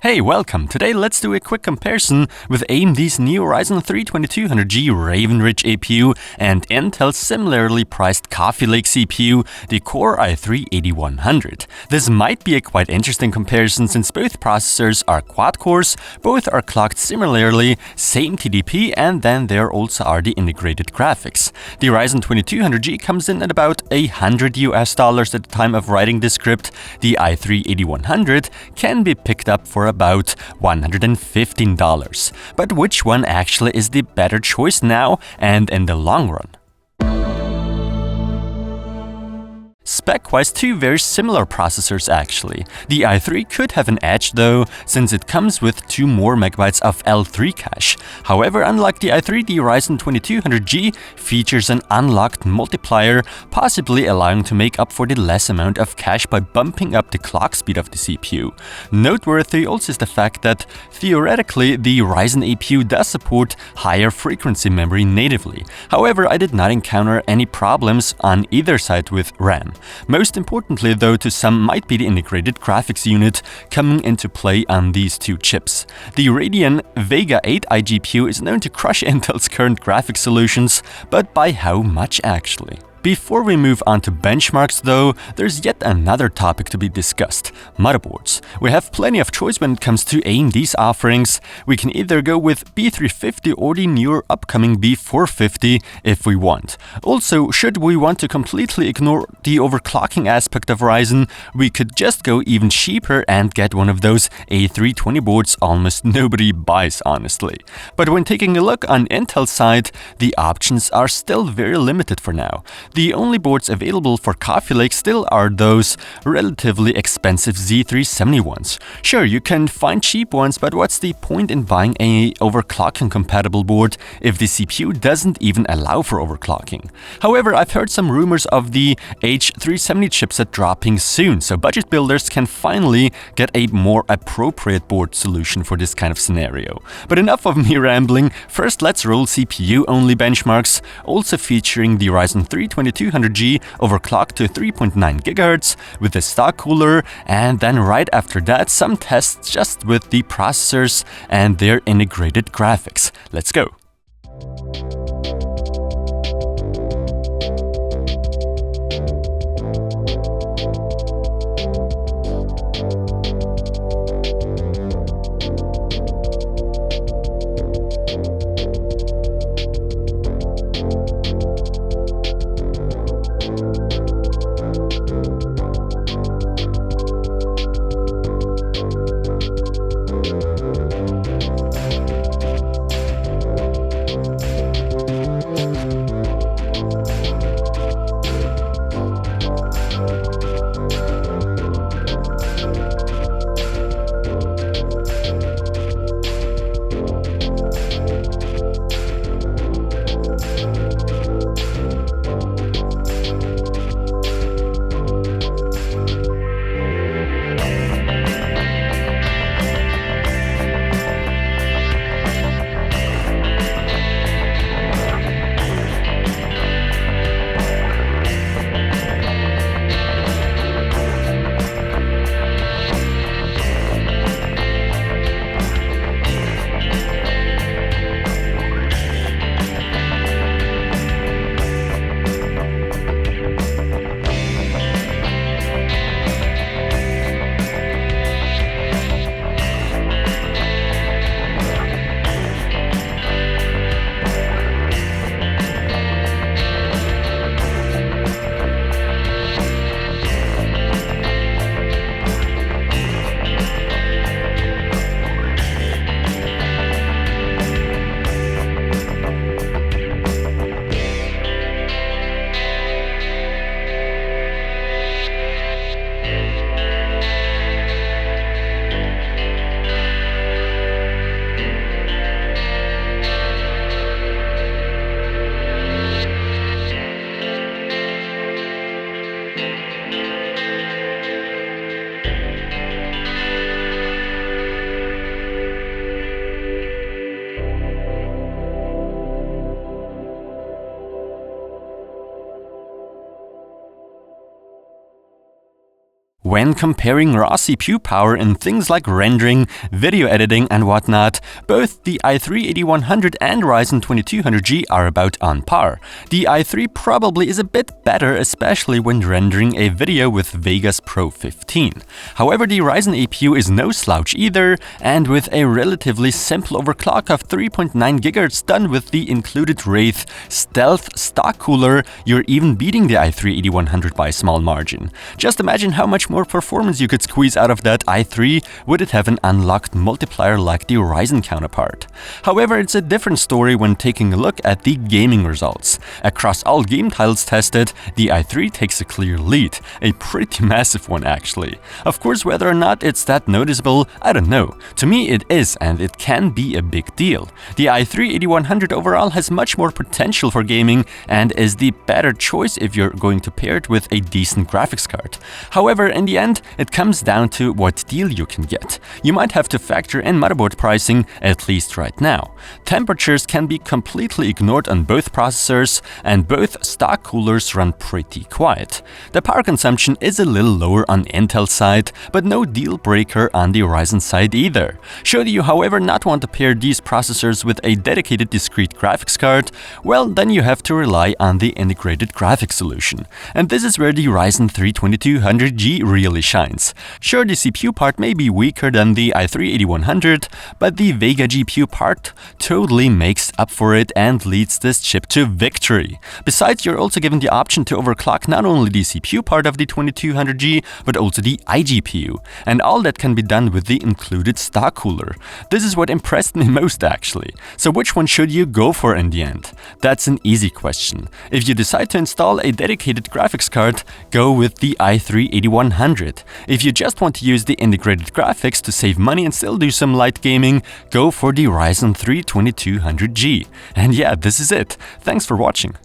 Hey, welcome! Today let's do a quick comparison with AMD's new Ryzen 3 2200G Raven Ridge APU and Intel's similarly priced Coffee Lake CPU, the Core i3-8100. This might be a quite interesting comparison since both processors are quad-cores, both are clocked similarly, same TDP, and then there also are the integrated graphics. The Ryzen 2200G comes in at about $100 at the time of writing this script. The i3-8100 can be picked up for about $115. But which one actually is the better choice now and in the long run? Spec-wise, two very similar processors actually. The i3 could have an edge though, since it comes with 2 more MB of L3 cache. However, unlike the i3, the Ryzen 2200G features an unlocked multiplier, possibly allowing to make up for the less amount of cache by bumping up the clock speed of the CPU. Noteworthy also is the fact that, theoretically, the Ryzen APU does support higher frequency memory natively. However, I did not encounter any problems on either side with RAM. Most importantly though, to some might be the integrated graphics unit coming into play on these two chips. The Radeon Vega 8 iGPU is known to crush Intel's current graphics solutions, but by how much actually? Before we move on to benchmarks though, there's yet another topic to be discussed: motherboards. We have plenty of choice when it comes to AMD's offerings. We can either go with B350 or the newer upcoming B450 if we want. Also, should we want to completely ignore the overclocking aspect of Ryzen, we could just go even cheaper and get one of those A320 boards almost nobody buys honestly. But when taking a look on Intel's side, the options are still very limited for now. The only boards available for Coffee Lake still are those relatively expensive Z370 ones. Sure, you can find cheap ones, but what's the point in buying a overclocking compatible board if the CPU doesn't even allow for overclocking? However, I've heard some rumors of the H370 chipset dropping soon, so budget builders can finally get a more appropriate board solution for this kind of scenario. But enough of me rambling, first let's roll CPU-only benchmarks, also featuring the Ryzen 3 2200G overclocked to 3.9 GHz with a stock cooler, and then right after that some tests just with the processors and their integrated graphics. Let's go! When comparing raw CPU power in things like rendering, video editing and whatnot, both the i3-8100 and Ryzen 2200G are about on par. The i3 probably is a bit better, especially when rendering a video with Vegas Pro 15. However, the Ryzen APU is no slouch either, and with a relatively simple overclock of 3.9 GHz done with the included Wraith Stealth stock cooler, you're even beating the i3-8100 by a small margin. Just imagine how much more performance you could squeeze out of that i3 would it have an unlocked multiplier like the Ryzen counterpart. However, it's a different story when taking a look at the gaming results. Across all game titles tested, the i3 takes a clear lead, a pretty massive one actually. Of course, whether or not it's that noticeable, I don't know. To me it is, and it can be a big deal. The i3-8100 overall has much more potential for gaming and is the better choice if you're going to pair it with a decent graphics card. However, in the end, it comes down to what deal you can get. You might have to factor in motherboard pricing, at least right now. Temperatures can be completely ignored on both processors, and both stock coolers run pretty quiet. The power consumption is a little lower on Intel's side, but no deal breaker on the Ryzen side either. Should you, however, not want to pair these processors with a dedicated discrete graphics card, well, then you have to rely on the integrated graphics solution. And this is where the Ryzen 2200G really shines. Sure, the CPU part may be weaker than the i3-8100, but the Vega GPU part totally makes up for it and leads this chip to victory. Besides, you're also given the option to overclock not only the CPU part of the 2200G, but also the iGPU, and all that can be done with the included stock cooler. This is what impressed me most actually. So which one should you go for in the end? That's an easy question. If you decide to install a dedicated graphics card, go with the i3-8100. If you just want to use the integrated graphics to save money and still do some light gaming, go for the Ryzen 3 2200G. And yeah, this is it. Thanks for watching.